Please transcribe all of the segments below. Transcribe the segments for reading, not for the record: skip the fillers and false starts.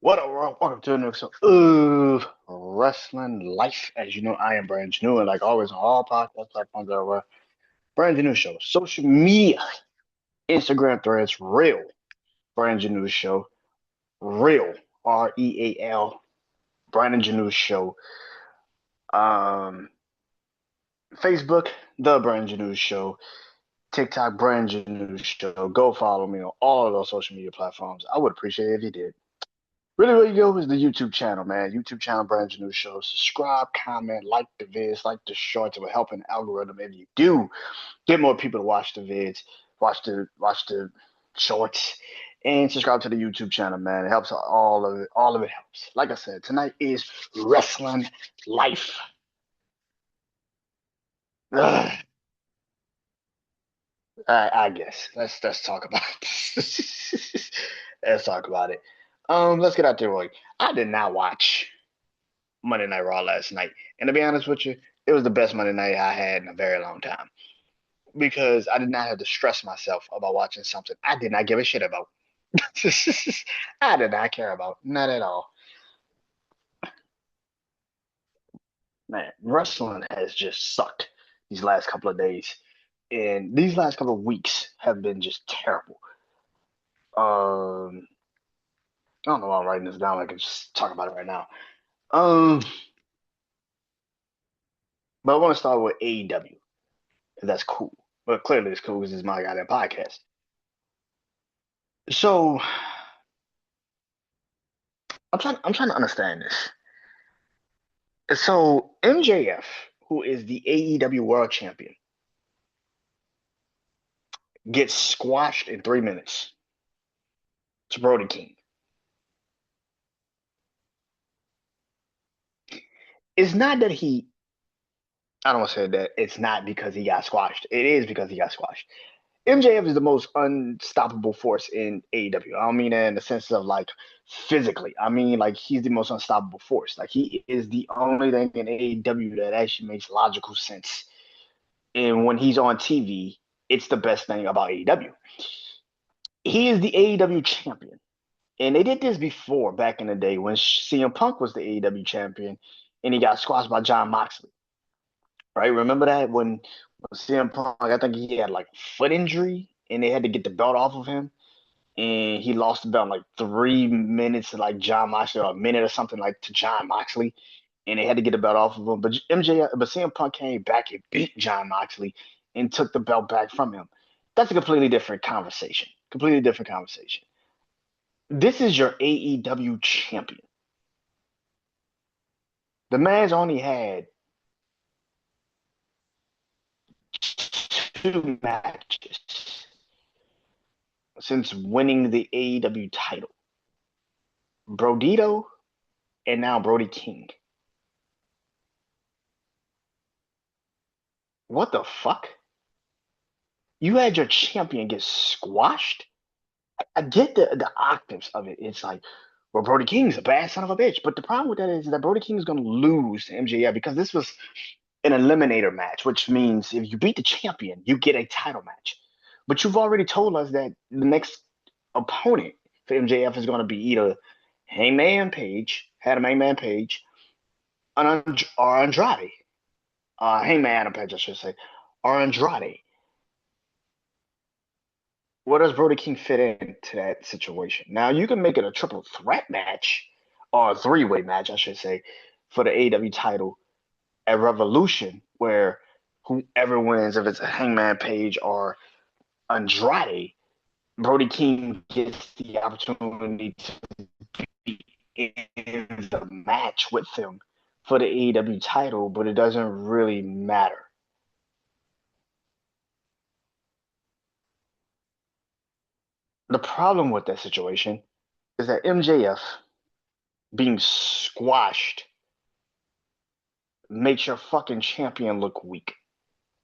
What up, world? Welcome to the next episode of Wrestling Life. As you know, I am Brandon Janeau, and like always on all podcast platforms everywhere, Brandon Janeau Show. Social media, Instagram threads, real Brandon Janeau Show, real REAL Brandon Janeau Show. Um, Facebook, The Brandon Janeau Show, TikTok, Brandon Janeau Show. Go follow me on all of those social media platforms. I would appreciate it if you did. Really, where you go is the YouTube channel, man. YouTube channel, BrandonJaneauShow. Subscribe, comment, like the vids, like the shorts. It will help an algorithm if you do get more people to watch the vids, watch the shorts, and subscribe to the YouTube channel, man. It helps all of it. All of it helps. Like I said, tonight is wrestling life. Ugh. I guess let's talk about it. Let's talk about it. Let's get out there, Roy. I did not watch Monday Night Raw last night. And to be honest with you, it was the best Monday night I had in a very long time because I did not have to stress myself about watching something I did not give a shit about. I did not care about, not at all. Man, wrestling has just sucked these last couple of days, and these last couple of weeks have been just terrible. I don't know why I'm writing this down. I can just talk about it right now. Um, but I want to start with AEW. That's cool. But clearly, it's cool because it's my goddamn podcast. So I'm trying to understand this. So MJF, who is the AEW World Champion, gets squashed in 3 minutes to Brody King. It's not that he. I don't want to say that it's not because he got squashed. It is because he got squashed. MJF is the most unstoppable force in AEW. I don't mean that in the sense of like physically. I mean like he's the most unstoppable force. Like he is the only thing in AEW that actually makes logical sense. And when he's on TV, it's the best thing about AEW. He is the AEW champion. And they did this before back in the day when CM Punk was the AEW champion and he got squashed by John Moxley. Right? Remember that when CM Punk, I think he had like foot injury and they had to get the belt off of him and he lost the belt in like 3 minutes to like John Moxley or a minute or something like to John Moxley. And they had to get the belt off of him. But CM Punk came back and beat John Moxley and took the belt back from him. That's a completely different conversation. Completely different conversation. This is your AEW champion. The man's only had 2 matches since winning the AEW title. Brodito and now Brody King. What the fuck? You had your champion get squashed? I get the octaves of it. It's like, well, Brody King's a bad son of a bitch. But the problem with that is that Brody King is going to lose to MJF because this was an eliminator match, which means if you beat the champion, you get a title match. But you've already told us that the next opponent for MJF is going to be either Hangman Page, Hangman Page, or Andrade. Hangman Adam Page, I should say, or Andrade. Where does Brody King fit into that situation? Now you can make it a triple threat match or a three-way match, I should say, for the AEW title at Revolution, where whoever wins, if it's a Hangman Page or Andrade, Brody King gets the opportunity to be in the match with them for the AEW title, but it doesn't really matter. The problem with that situation is that MJF being squashed makes your fucking champion look weak.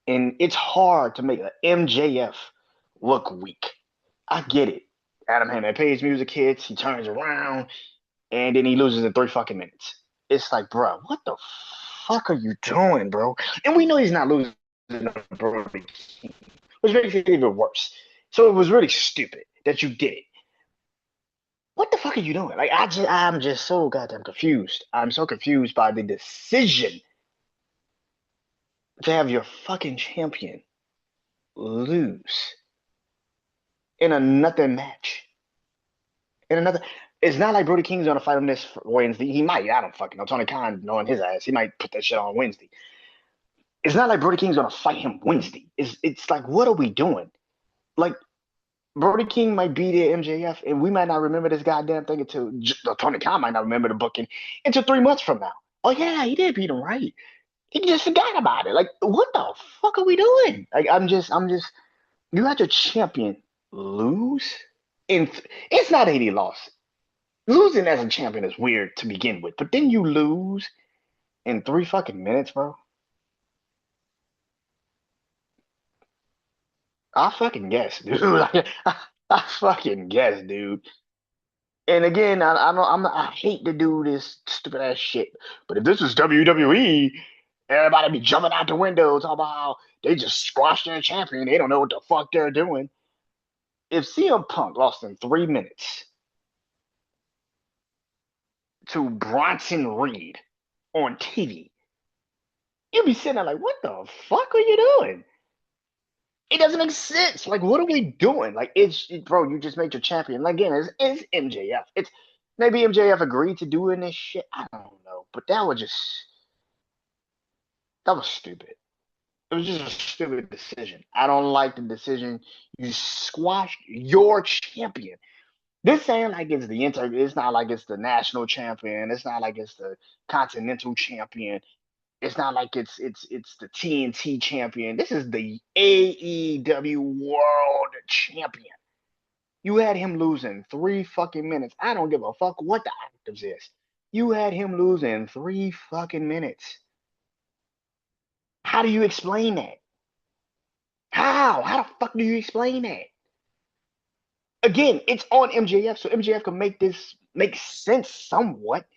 And it's hard to make an MJF look weak. I get it. Adam Heyman Page music hits, he turns around, and then he loses in 3 fucking minutes. It's like, bro, what the fuck are you doing, bro? And we know he's not losing to Brody King, which makes it even worse. So it was really stupid that you did it. What the fuck are you doing? Like I'm just so goddamn confused. I'm so confused by the decision to have your fucking champion lose in another match. In another, it's not like Brody King's gonna fight him this Wednesday. He might. I don't fucking know. Tony Khan knowing his ass, he might put that shit on Wednesday. It's not like Brody King's gonna fight him Wednesday. It's like, what are we doing? Like, Brody King might be there, MJF, and we might not remember this goddamn thing until Tony Khan might not remember the booking until 3 months from now. Oh yeah, he did beat him, right? He just forgot about it. Like, what the fuck are we doing? Like, I'm just. You had your champion lose, and it's not that he lost. Losing as a champion is weird to begin with, but then you lose in 3 fucking minutes, bro. I fucking guess, dude. Like, I fucking guess, dude. And again, I know I hate to do this stupid ass shit, but if this was WWE, everybody be jumping out the window talking about how they just squashed their champion. They don't know what the fuck they're doing. If CM Punk lost in 3 minutes to Bronson Reed on TV, you'd be sitting there like, what the fuck are you doing? It doesn't make sense. Like, what are we doing? Like, bro, you just made your champion. Like, again, it's MJF. It's maybe MJF agreed to doing this shit. I don't know, but that was stupid. It was just a stupid decision. I don't like the decision. You squashed your champion. This ain't like it's the inter. It's not like it's the national champion. It's not like it's the continental champion. It's not like it's the TNT champion. This is the AEW World Champion. You had him losing 3 fucking minutes. I don't give a fuck what the actives is. You had him losing 3 fucking minutes. How do you explain that? How? How the fuck do you explain that? Again, it's on MJF, so MJF can make this make sense somewhat.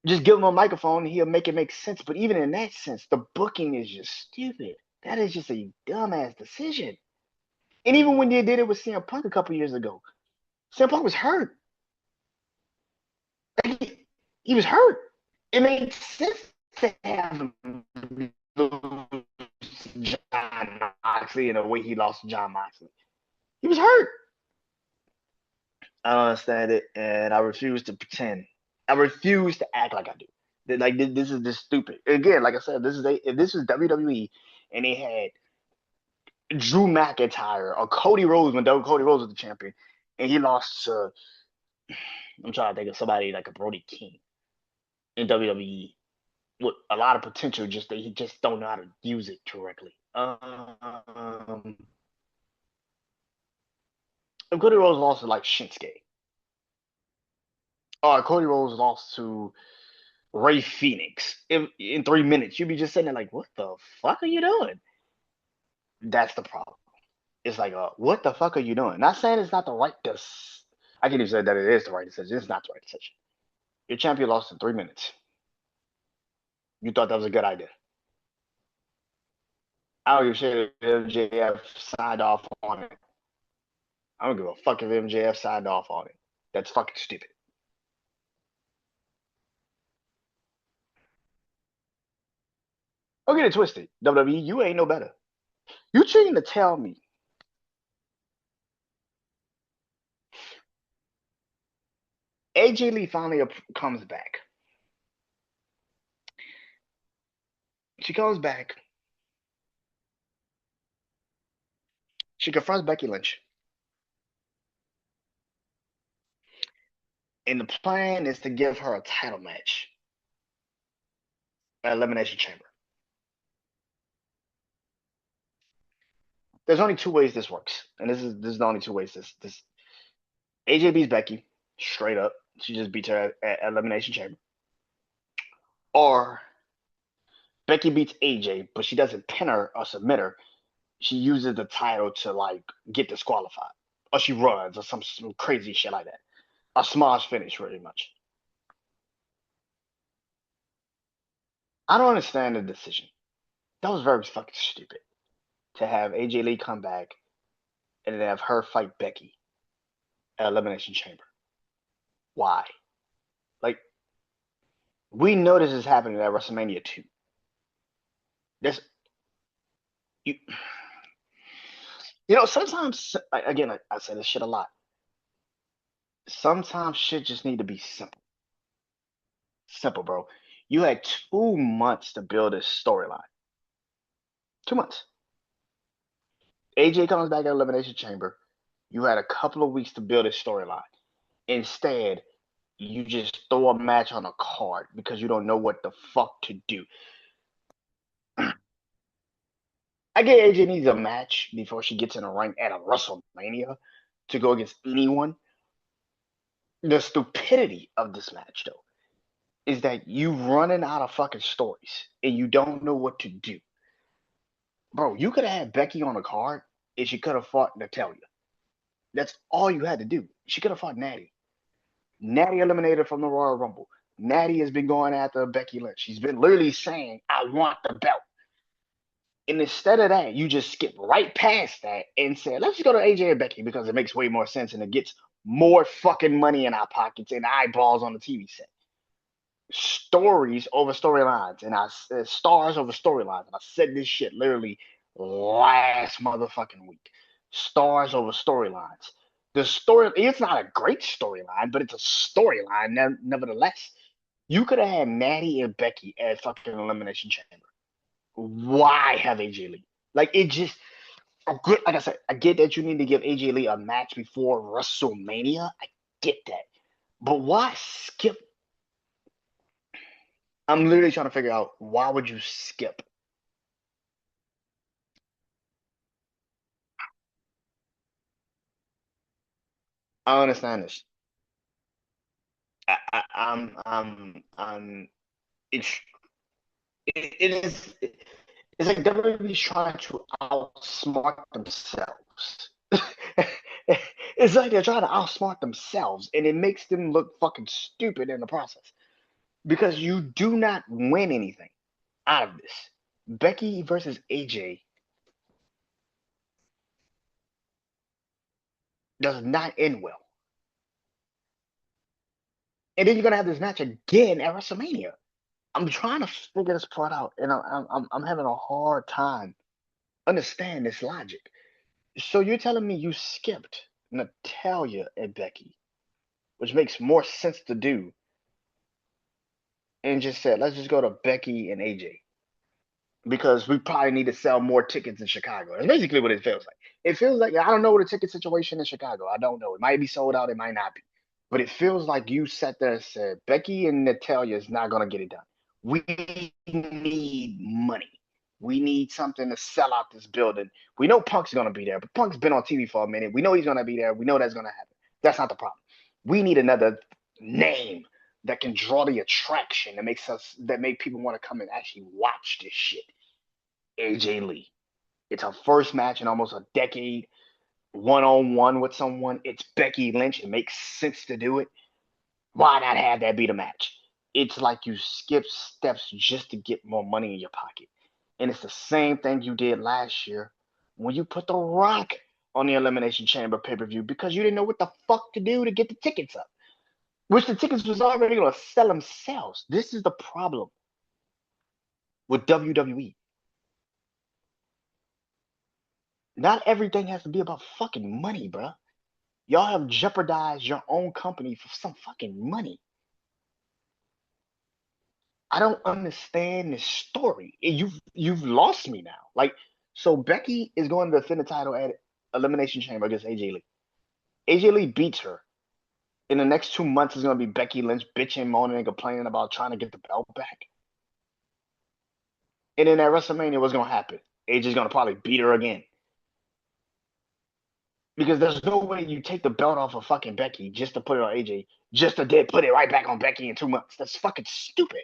Just give him a microphone and he'll make it make sense. But even in that sense, the booking is just stupid. That is just a dumbass decision. And even when they did it with CM Punk a couple years ago, CM Punk was hurt. He was hurt. It made sense to have him lose John Moxley in the way he lost John Moxley. He was hurt. I don't understand it, and I refuse to pretend. I refuse to act like I do. Like, this is just stupid. Again, like I said, if this is WWE and they had Drew McIntyre or Cody Rhodes when Cody Rhodes was the champion, and he lost to, I'm trying to think of somebody like a Brody King in WWE with a lot of potential, just that he just don't know how to use it correctly. If Cody Rhodes lost to like Shinsuke, or Cody Rhodes lost to Ray Phoenix in 3 minutes, you'd be just sitting there like, what the fuck are you doing? That's the problem. It's like, what the fuck are you doing? Not saying it's not the right decision. I can't even say that it is the right decision. It's not the right decision. Your champion lost in 3 minutes. You thought that was a good idea. I don't give a shit if MJF signed off on it. I don't give a fuck if MJF signed off on it. That's fucking stupid. Don't get it twisted. WWE, you ain't no better. You trying to tell me AJ Lee finally comes back. She comes back. She confronts Becky Lynch. And the plan is to give her a title match at Elimination Chamber. There's only two ways this works. And this is the only two ways this AJ beats Becky straight up. She just beats her at Elimination Chamber. Or Becky beats AJ, but she doesn't pin her or submit her. She uses the title to like get disqualified. Or she runs or some crazy shit like that. A smash finish, pretty much. I don't understand the decision. That was very fucking stupid. To have AJ Lee come back and then have her fight Becky at Elimination Chamber. Why? Like, we know this is happening at WrestleMania 2. This, you, sometimes, again, I say this shit a lot. Sometimes shit just need to be simple. Simple, bro. You had 2 months to build this storyline. 2 months. AJ comes back at Elimination Chamber. You had a couple of weeks to build a storyline. Instead, you just throw a match on a card because you don't know what the fuck to do. I get AJ needs a match before she gets in a ring at a WrestleMania to go against anyone. The stupidity of this match, though, is that you running out of fucking stories and you don't know what to do. Bro, you could have had Becky on a card and she could have fought Natalia. That's all you had to do. She could have fought Natty. Natty eliminated from the Royal Rumble. Natty has been going after Becky Lynch. She's been literally saying, I want the belt. And instead of that, you just skip right past that and say, let's just go to AJ and Becky because it makes way more sense and it gets more fucking money in our pockets and eyeballs on the TV set. Stories over storylines, and I said stars over storylines. And I said this shit literally last motherfucking week. Stars over storylines. The story, it's not a great storyline, but it's a storyline nevertheless. You could have had Natty and Becky at fucking Elimination Chamber. Why have AJ Lee? Like, it just, like I said, I get that you need to give AJ Lee a match before WrestleMania. I get that. But why skip? I'm literally trying to figure out why would you skip? I understand this. I'm. It's it is. It's like WWE's trying to outsmart themselves. It's like they're trying to outsmart themselves, and it makes them look fucking stupid in the process because you do not win anything out of this. Becky versus AJ does not end well, and then you're gonna have this match again at WrestleMania. I'm trying to figure this part out, and I'm having a hard time understand this logic. So you're telling me you skipped Natalia and Becky, which makes more sense to do, and just said let's just go to Becky and AJ because we probably need to sell more tickets in Chicago. That's basically what it feels like. It feels like I don't know what the ticket situation in Chicago. I don't know. It might be sold out. It might not be. But it feels like you sat there and said Becky and Natalia is not gonna get it done. We need money. We need something to sell out this building. We know Punk's gonna be there, but Punk's been on TV for a minute. We know he's gonna be there. We know that's gonna happen. That's not the problem. We need another name that can draw the attraction that make people want to come and actually watch this shit. AJ Lee. It's her first match in almost a decade, one on one with someone. It's Becky Lynch. It makes sense to do it. Why not have that be the match? It's like you skip steps just to get more money in your pocket. And it's the same thing you did last year when you put The Rock on the Elimination Chamber pay per view because you didn't know what the fuck to do to get the tickets up, which the tickets was already going to sell themselves. This is the problem with WWE. Not everything has to be about fucking money, bro. Y'all have jeopardized your own company for some fucking money. I don't understand this story. You've lost me now. Like, so Becky is going to defend the title at Elimination Chamber against AJ Lee. AJ Lee beats her. In the next 2 months, is going to be Becky Lynch bitching, moaning, and complaining about trying to get the belt back. And then at WrestleMania, what's going to happen? AJ's going to probably beat her again. Because there's no way you take the belt off of fucking Becky just to put it on AJ, just to then put it right back on Becky in 2 months. That's fucking stupid.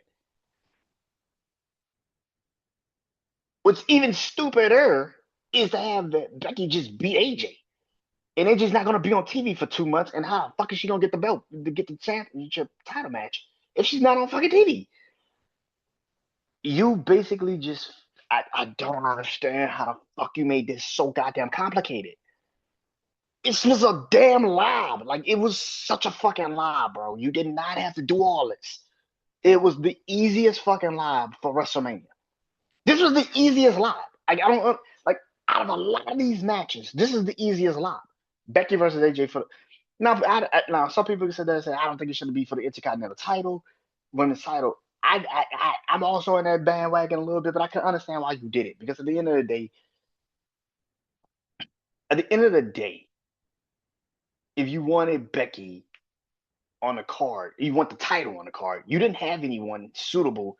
What's even stupider is to have Becky just beat AJ. And AJ's not gonna be on TV for 2 months. And how the fuck is she gonna get the belt to get the championship title match if she's not on fucking TV? You basically just I don't understand how the fuck you made this so goddamn complicated. It was a damn lie. Like it was such a fucking lie, bro. You did not have to do all this. It was the easiest fucking lie for WrestleMania. This was the easiest lie. Like I don't like out of a lot of these matches, this is the easiest lie. Becky versus AJ for now. Now some people can say that and say I don't think it should be for the Intercontinental title, women's title. I'm also in that bandwagon a little bit, but I can understand why you did it because at the end of the day, if you wanted Becky on the card, you want the title on the card, you didn't have anyone suitable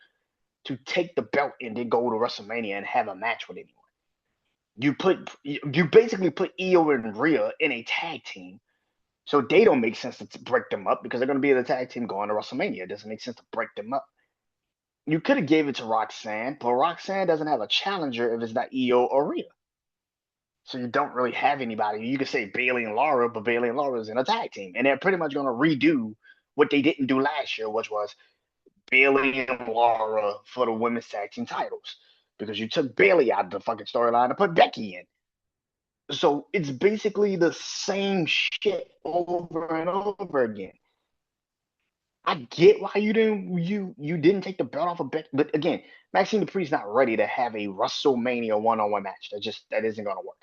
to take the belt and then go to WrestleMania and have a match with anyone. You basically put Io and Rhea in a tag team, so they don't make sense to break them up because they're going to be in the tag team going to WrestleMania. It doesn't make sense to break them up. You could have gave it to Roxanne, but Roxanne doesn't have a challenger if it's not Io or Rhea. So you don't really have anybody. You could say Bayley and Laura, but Bayley and Laura is in a tag team, and they're pretty much going to redo what they didn't do last year, which was Bayley and Laura for the women's tag team titles because you took Bayley out of the fucking storyline and put Becky in. So it's basically the same shit over and over again. I get why you didn't take the belt off of Becky, but again, Maxine Dupri's not ready to have a WrestleMania one-on-one match. That isn't gonna work.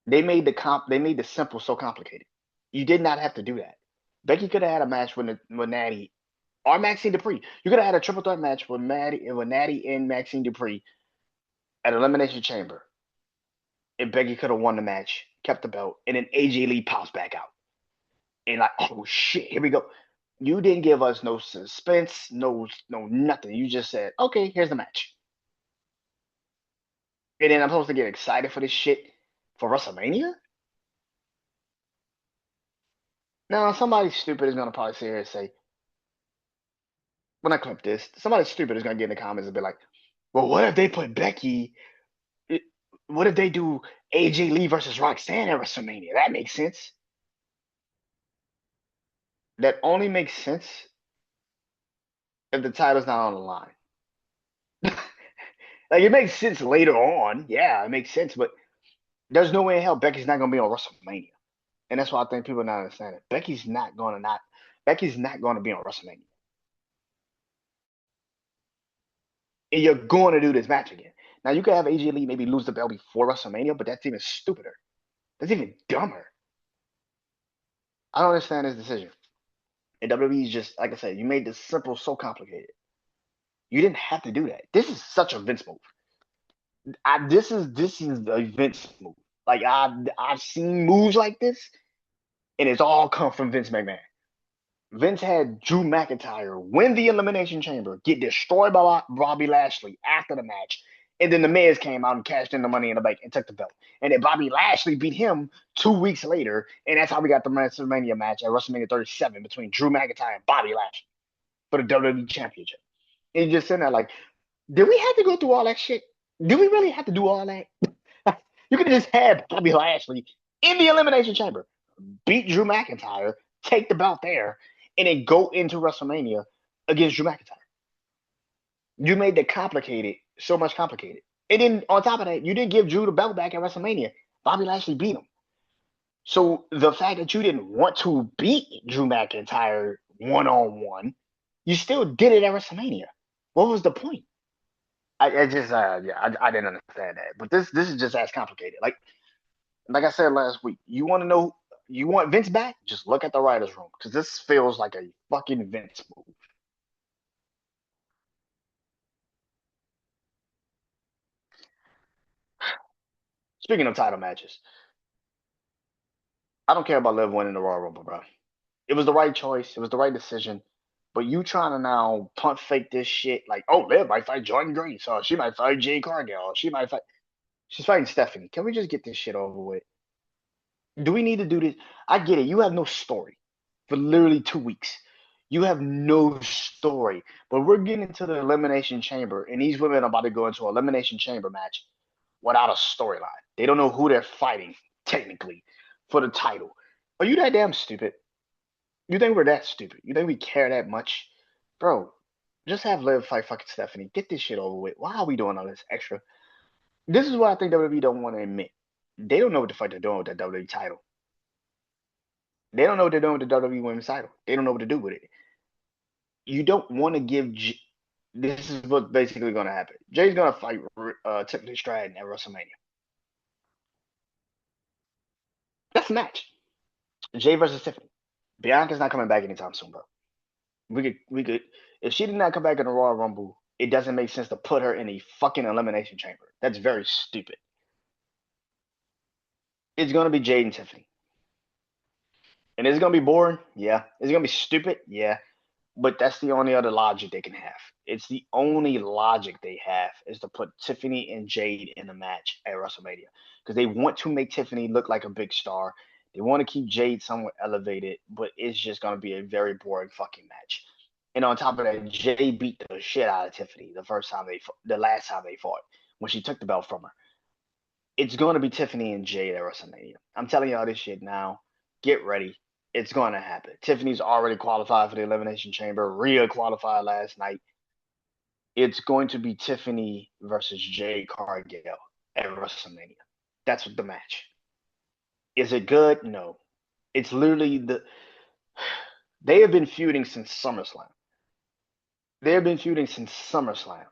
They made the simple so complicated. You did not have to do that. Becky could have had a match with Natty or Maxine Dupree. You could have had a triple threat match with Natty and Maxine Dupree at Elimination Chamber. And Becky could have won the match, kept the belt, and then AJ Lee pops back out. And like, oh shit, here we go. You didn't give us no suspense, no nothing. You just said, okay, here's the match. And then I'm supposed to get excited for this shit for WrestleMania? Now, somebody stupid is gonna probably sit here and say, when I clip this, somebody stupid is gonna get in the comments and be like, well, what if they put Becky? What if they do AJ Lee versus Roxanne at WrestleMania? That makes sense. That only makes sense if the title's not on the line. Like it makes sense later on. Yeah, it makes sense, but there's no way in hell Becky's not gonna be on WrestleMania. And that's why I think people are not understanding. Becky's not gonna be on WrestleMania. And you're going to do this match again. Now you could have AJ Lee maybe lose the belt before WrestleMania, but that's even stupider. That's even dumber. I don't understand this decision. And WWE is just like I said, you made this simple so complicated. You didn't have to do that. This is such a Vince move. This is a Vince move. Like I've seen moves like this, and it's all come from Vince McMahon. Vince had Drew McIntyre win the Elimination Chamber, get destroyed by Bobby Lashley after the match, and then the Miz came out and cashed in the Money in the Bank and took the belt. And then Bobby Lashley beat him 2 weeks later, and that's how we got the WrestleMania match at WrestleMania 37 between Drew McIntyre and Bobby Lashley for the WWE Championship. And you're just sitting there like, did we have to go through all that shit? Do we really have to do all that? You could have just had Bobby Lashley in the Elimination Chamber, beat Drew McIntyre, take the belt there, and then go into WrestleMania against Drew McIntyre. You made the complicated so much complicated. And then on top of that, you didn't give Drew the belt back at WrestleMania. Bobby Lashley beat him. So the fact that you didn't want to beat Drew McIntyre one on one, you still did it at WrestleMania. What was the point? I just yeah, I didn't understand that. But this is just as complicated. Like I said last week, you want Vince back? Just look at the writers' room because this feels like a fucking Vince move. Speaking of title matches, I don't care about Liv winning the Royal Rumble, bro. It was the right choice. It was the right decision. But you trying to now punt fake this shit like, oh, Liv might fight Jordan Grace, or she might fight Jay Cargill, or she might fight. She's fighting Stephanie. Can we just get this shit over with? Do we need to do this? I get it. You have no story for literally 2 weeks. You have no story. But we're getting into the Elimination Chamber, and these women are about to go into an Elimination Chamber match without a storyline. They don't know who they're fighting, technically, for the title. Are you that damn stupid? You think we're that stupid? You think we care that much? Bro, Just have Liv fight fucking Stephanie. Get this shit over with. Why are we doing all this extra? This is what I think WWE don't want to admit. They don't know what the fuck they're doing with the WWE title. They don't know what they're doing with the WWE Women's title. They don't know what to do with it. You don't want to give. This is what's basically going to happen. Jay's going to fight Tiffany Stratton at WrestleMania. That's the match. Jay versus Tiffany. Bianca's not coming back anytime soon, bro. We could. If she did not come back in the Royal Rumble, it doesn't make sense to put her in a fucking elimination chamber. That's very stupid. It's going to be Jade and Tiffany. And it's going to be boring? Yeah. It's going to be stupid? Yeah. But that's the only other logic they can have. It's the only logic they have is to put Tiffany and Jade in a match at WrestleMania. Because they want to make Tiffany look like a big star. They want to keep Jade somewhat elevated, but it's just going to be a very boring fucking match. And on top of that, Jade beat the shit out of Tiffany the last time they fought when she took the belt from her. It's going to be Tiffany and Jade at WrestleMania. I'm telling y'all this shit now. Get ready. It's going to happen. Tiffany's already qualified for the Elimination Chamber. Rhea qualified last night. It's going to be Tiffany versus Jade Cargill at WrestleMania. That's the match. Is it good? No. It's literally They have been feuding since SummerSlam. They have been feuding since SummerSlam.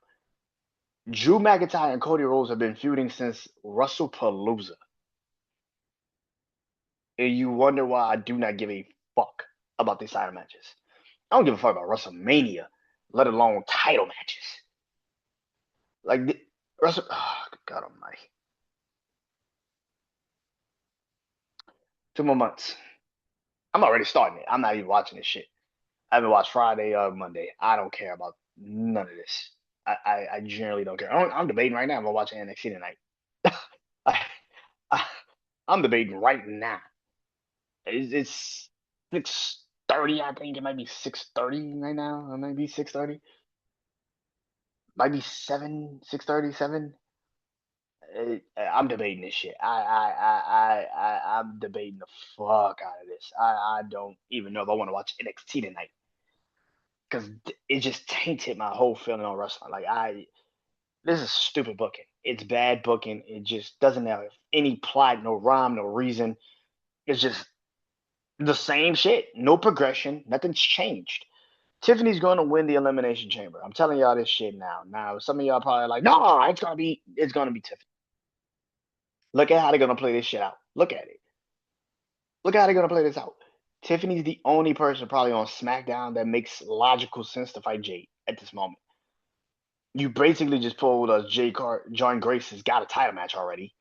Drew McIntyre and Cody Rhodes have been feuding since WrestlePalooza. And you wonder why I do not give a fuck about these title matches. I don't give a fuck about WrestleMania, let alone title matches. Like oh, God Almighty. 2 more months. I'm already starting it. I'm not even watching this shit. I haven't watched Friday or Monday. I don't care about none of this. I generally don't care. I'm debating right now. I'm watching NXT tonight. I, I, I'm debating right now. It's 6:30. I think it might be 6:30 right now. It might be 6:30. Might be 6:37. I'm debating this shit. I'm debating the fuck out of this. I don't even know if I want to watch NXT tonight because it just tainted my whole feeling on wrestling. This is stupid booking. It's bad booking. It just doesn't have any plot, no rhyme, no reason. It's just the same shit. No progression. Nothing's changed. Tiffany's going to win the Elimination Chamber. I'm telling y'all this shit now. Now, some of y'all probably like, no, it's gonna be Tiffany. Look at how they're gonna play this shit out. Look at it. Look at how they're gonna play this out. Tiffany's the only person probably on SmackDown that makes logical sense to fight Jade at this moment. You basically just pulled a John Grace has got a title match already.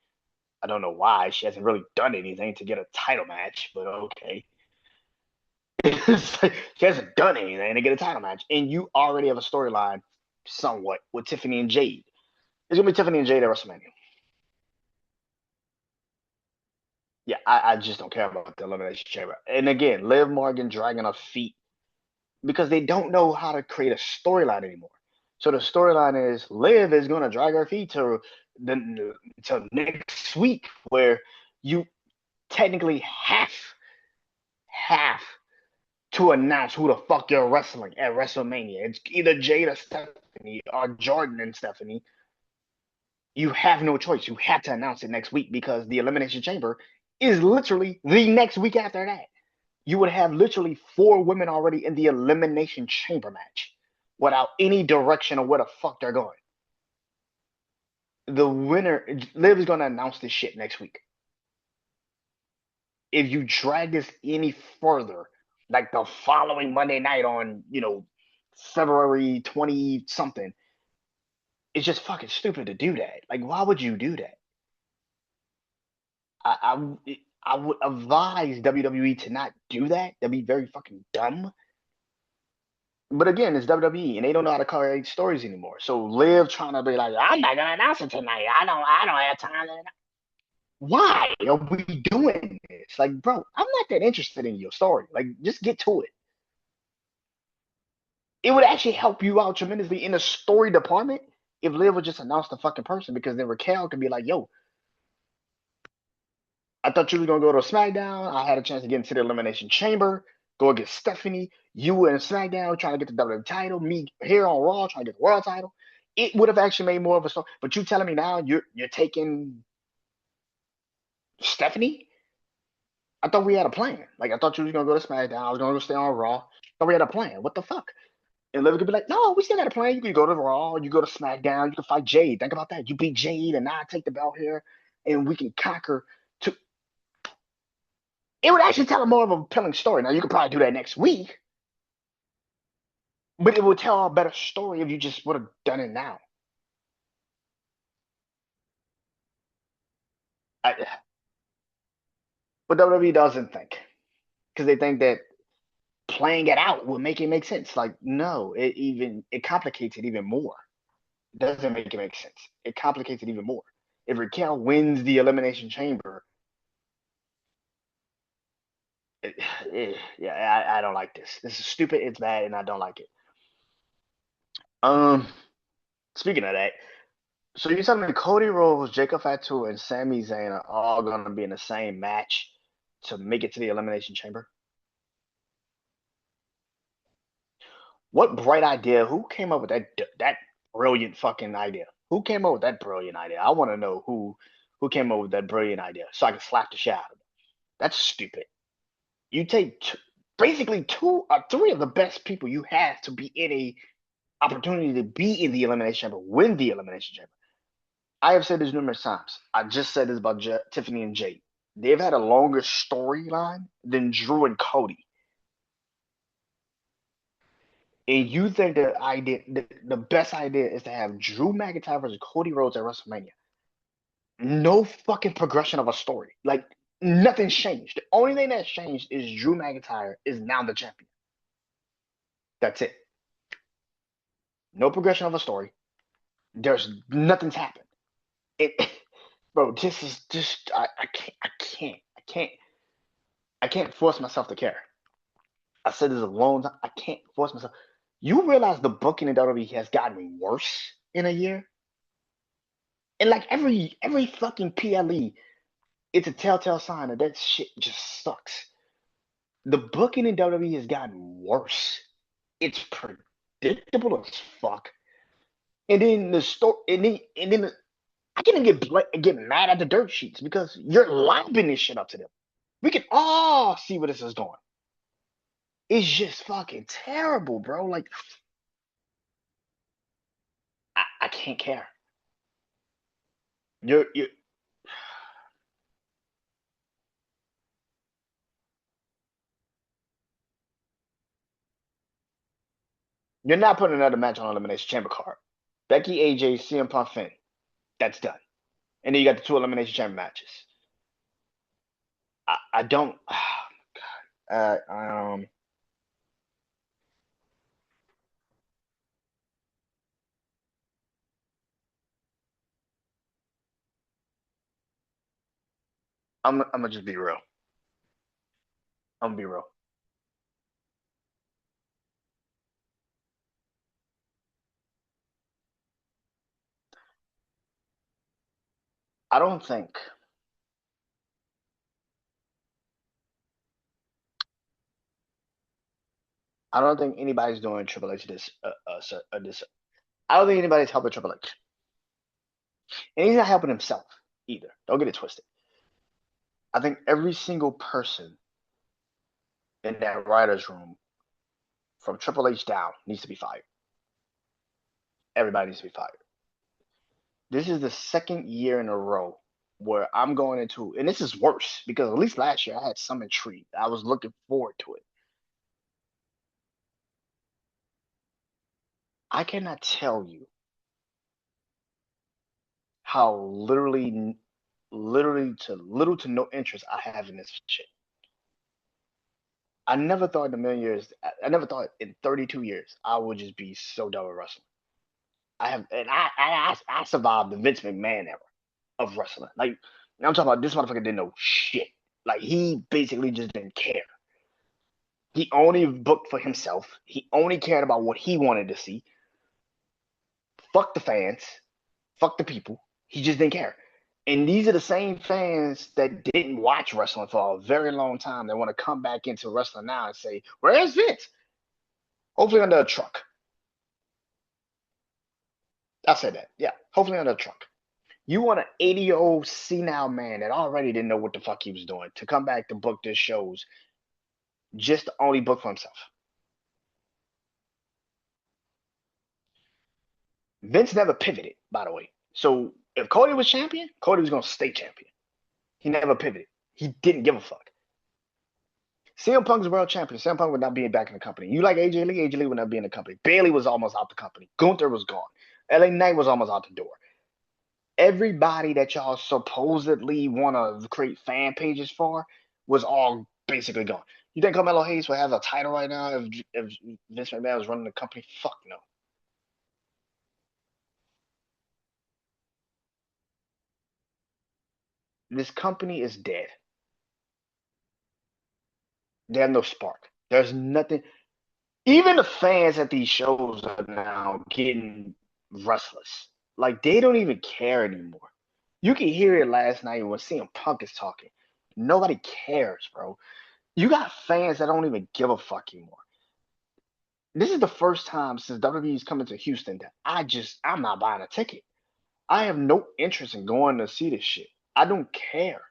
I don't know why she hasn't really done anything to get a title match, but okay. She hasn't done anything to get a title match, and you already have a storyline somewhat with Tiffany and Jade. It's gonna be Tiffany and Jade at WrestleMania. Yeah, I just don't care about the Elimination Chamber. And again, Liv Morgan dragging her feet because they don't know how to create a storyline anymore. So the storyline is Liv is going to drag her feet to next week, where you technically have to announce who the fuck you're wrestling at WrestleMania. It's either Jade or Stephanie or Jordan and Stephanie. You have no choice. You have to announce it next week because the Elimination Chamber is literally the next week after that. You would have literally 4 women already in the Elimination Chamber match without any direction of where the fuck they're going. The winner, Liv is going to announce this shit next week. If you drag this any further, like the following Monday night on, February 20 something, it's just fucking stupid to do that. Like, why would you do that? I would advise WWE to not do that. That'd be very fucking dumb. But again, it's WWE, and they don't know how to create stories anymore. So Liv trying to be like, I'm not gonna announce it tonight. I don't have time to. Why are we doing this? Like, bro, I'm not that interested in your story. Like, just get to it. It would actually help you out tremendously in the story department if Liv would just announce the fucking person, because then Raquel could be like, yo, I thought you was gonna go to SmackDown. I had a chance to get into the Elimination Chamber. go against Stephanie, you and SmackDown trying to get the WWE title, me here on Raw trying to get the world title. It would have actually made more of a story. But you telling me now you're taking Stephanie? I thought we had a plan. Like I thought you was gonna go to SmackDown. I was gonna go stay on Raw. I thought we had a plan. What the fuck? And Liv could be like, no, we still got a plan. You could go to Raw, you go to SmackDown, you can fight Jade. Think about that. You beat Jade, and now I take the belt here, and we can conquer. To it would actually tell a more of a compelling story. Now you could probably do that next week, but it would tell a better story if you just would have done it now. I, but WWE doesn't think because they think that playing it out would make it make sense. Like no, it complicates it even more. It doesn't make it make sense. It complicates it even more. If Raquel wins the Elimination Chamber, yeah, I don't like this. This is stupid. It's bad, and I don't like it. Um, Speaking of that, so you're telling me Cody Rhodes, Jacob Fatu, and Sami Zayn are all going to be in the same match to make it to the Elimination Chamber? What bright idea? Who came up with that brilliant fucking idea? Who came up with that brilliant idea? I want to know who came up with that brilliant idea so I can slap the shit out of them. That's stupid. You take basically two or three of the best people you have to be in a opportunity to be in the Elimination Chamber, win the Elimination Chamber. I have said this numerous times. I just said this about Tiffany and Jade. They've had a longer storyline than Drew and Cody. And you think the best idea is to have Drew McIntyre versus Cody Rhodes at WrestleMania. No fucking progression of a story. Like nothing's changed. The only thing that's changed is Drew McIntyre is now the champion. That's it. No progression of a story. There's nothing's happened. It, bro, this is just I can't force myself to care. I said this a long time. I can't force myself. You realize the booking in WWE has gotten worse in a year, and like every fucking PLE, it's a telltale sign that that shit just sucks. The booking in WWE has gotten worse. It's predictable as fuck. And then the story, I can't even get mad at the dirt sheets because you're lobbing this shit up to them. We can all see where this is going. It's just fucking terrible, bro. Like I can't care. You're you're not putting another match on Elimination Chamber card. Becky, AJ, CM Punk, Finn. That's done. And then you got the two Elimination Chamber matches. I don't. Oh, I'm gonna just be real. I'm gonna be real. I don't think. I don't think anybody's doing Triple H this. I don't think anybody's helping Triple H, and he's not helping himself either. Don't get it twisted. I think every single person in that writers' room, from Triple H down, needs to be fired. Everybody needs to be fired. This is the second year in a row where I'm going into, and this is worse because at least last year I had some intrigue. I was looking forward to it. I cannot tell you how literally to little to no interest I have in this shit. I never thought in a million years, I never thought in 32 years I would just be so done with wrestling. I survived the Vince McMahon era of wrestling. Like I'm talking about this motherfucker didn't know shit. Like he basically just didn't care. He only booked for himself. He only cared about what he wanted to see. Fuck the fans. Fuck the people. He just didn't care. And these are the same fans that didn't watch wrestling for a very long time. They want to come back into wrestling now and say, "Where's Vince?" Hopefully under a truck. I said that. Yeah, hopefully under a truck. You want an 80-year-old senile man that already didn't know what the fuck he was doing to come back to book this shows just to only book for himself. Vince never pivoted, by the way. So if Cody was champion, Cody was gonna stay champion. He never pivoted. He didn't give a fuck. CM Punk's world champion. CM Punk would not be back in the company. You like AJ Lee? AJ Lee would not be in the company. Bailey was almost out the company. Gunther was gone. LA Knight was almost out the door. Everybody that y'all supposedly want to create fan pages for was all basically gone. You think Carmelo Hayes would have a title right now if Vince McMahon was running the company? Fuck no. This company is dead. They have no spark. There's nothing. Even the fans at these shows are now getting restless. Like they don't even care anymore. You can hear it last night when CM Punk is talking. Nobody cares, bro. You got fans that don't even give a fuck anymore. This is the first time since WWE's coming to Houston that I'm not buying a ticket. I have no interest in going to see this shit. I don't care.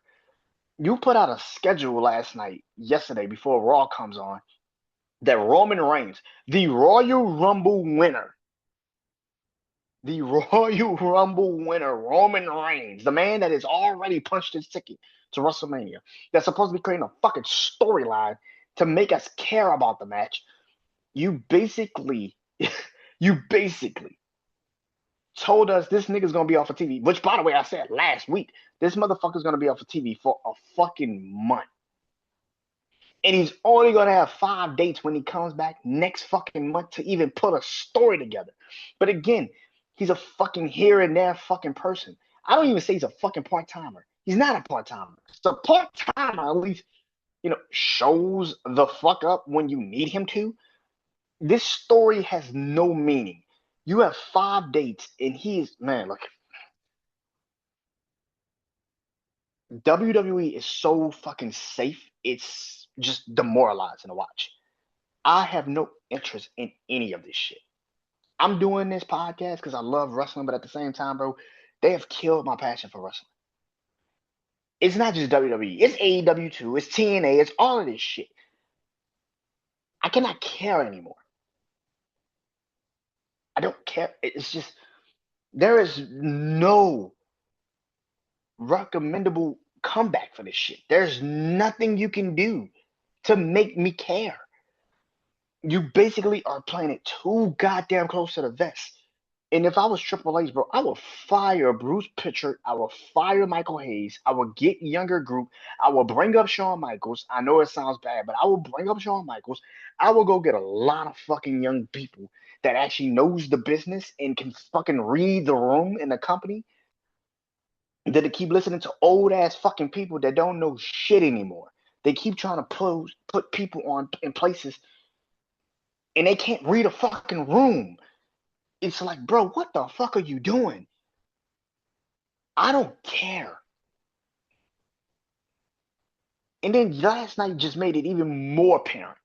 You put out a schedule yesterday before Raw comes on, that Roman Reigns, the Royal Rumble winner, Roman Reigns, the man that has already punched his ticket to WrestleMania, that's supposed to be creating a fucking storyline to make us care about the match. You basically, you basically told us this nigga's gonna be off of TV. Which, by the way, I said last week, this motherfucker's gonna be off of TV for a fucking month. And he's only gonna have 5 dates when he comes back next fucking month to even put a story together. But again, he's a fucking here and there fucking person. I don't even say he's a fucking part timer. He's not a part timer. So part timer at least, shows the fuck up when you need him to. This story has no meaning. You have 5 dates, and he's man. Look, WWE is so fucking safe. It's just demoralizing to watch. I have no interest in any of this shit. I'm doing this podcast because I love wrestling, but at the same time, bro, they have killed my passion for wrestling. It's not just WWE. It's AEW too. It's TNA. It's all of this shit. I cannot care anymore. I don't care. It's just there is no recommendable comeback for this shit. There's nothing you can do to make me care. You basically are playing it too goddamn close to the vest. And if I was Triple H, bro, I would fire Bruce Pritchard. I would fire Michael Hayes. I would get younger group. I will bring up Shawn Michaels. I know it sounds bad, but I will bring up Shawn Michaels. I will go get a lot of fucking young people that actually knows the business and can fucking read the room in the company than to keep listening to old ass fucking people that don't know shit anymore. They keep trying to put people on in places and they can't read a fucking room. It's like, bro, what the fuck are you doing? I don't care. And then last night just made it even more apparent.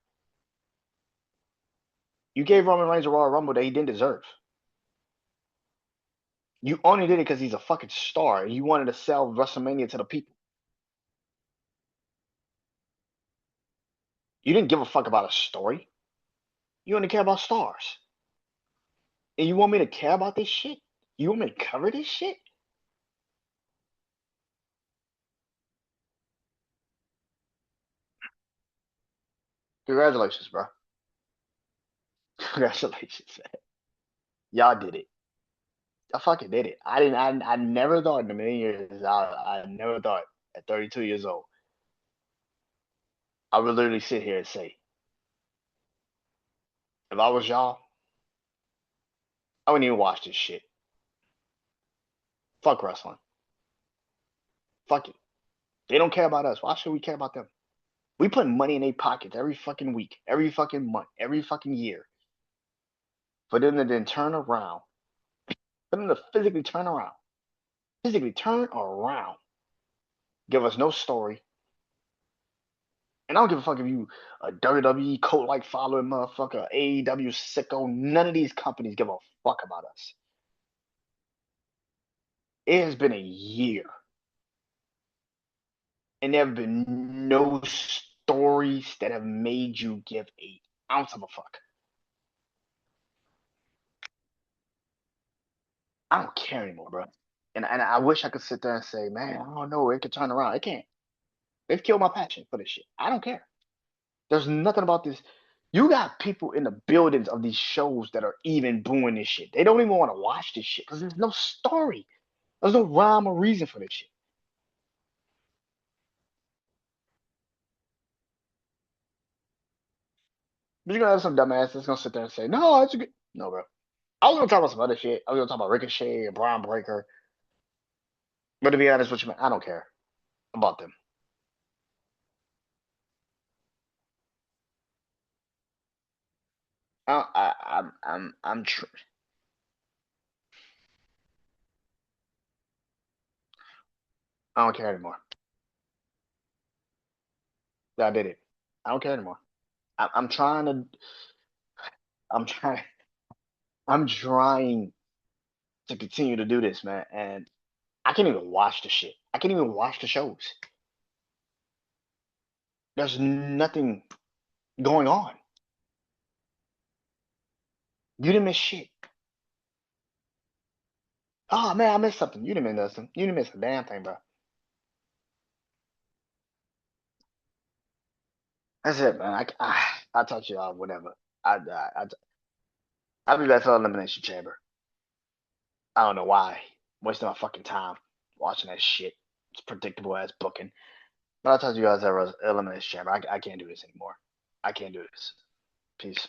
You gave Roman Reigns a Royal Rumble that he didn't deserve. You only did it because he's a fucking star. You wanted to sell WrestleMania to the people. You didn't give a fuck about a story. You only care about stars. And you want me to care about this shit? You want me to cover this shit? Congratulations, bro. Congratulations. Y'all did it. I fucking did it. I didn't. I never thought in a million years. I never thought at 32 years old I would literally sit here and say, if I was y'all, I wouldn't even watch this shit. Fuck wrestling. Fuck it. They don't care about us. Why should we care about them? We put money in their pockets every fucking week, every fucking month, every fucking year for them to then turn around, for them to physically turn around Physically turn around. Give us no story. And I don't give a fuck if you a WWE cult like following motherfucker, AEW sicko. None of these companies give a fuck about us. It has been a year, and there have been no stories that have made you give a ounce of a fuck. I don't care anymore, bro. And I wish I could sit there and say, man, I don't know, it could turn around. It can't. They've killed my passion for this shit. I don't care. There's nothing about this. You got people in the buildings of these shows that are even booing this shit. They don't even want to watch this shit because there's no story. There's no rhyme or reason for this shit. But you're gonna have some dumbass that's gonna sit there and say, no, it's a good. No, bro. I was gonna talk about some other shit. I was gonna talk about Ricochet and Braun Breaker. But to be honest with you, man, I don't care about them. I'm. I don't care anymore. I did it. I don't care anymore. I'm trying to. I'm trying. I'm trying to continue to do this, man. And I can't even watch the shit. I can't even watch the shows. There's nothing going on. You didn't miss shit. Oh man, I missed something. You didn't miss nothing. You didn't miss a damn thing, bro. That's it, man. I talk to y'all whatever. I'll be back for Elimination Chamber. I don't know why. Wasting my fucking time watching that shit. It's predictable as booking. But I'll talk to you guys at Elimination Chamber. I can't do this anymore. I can't do this. Peace.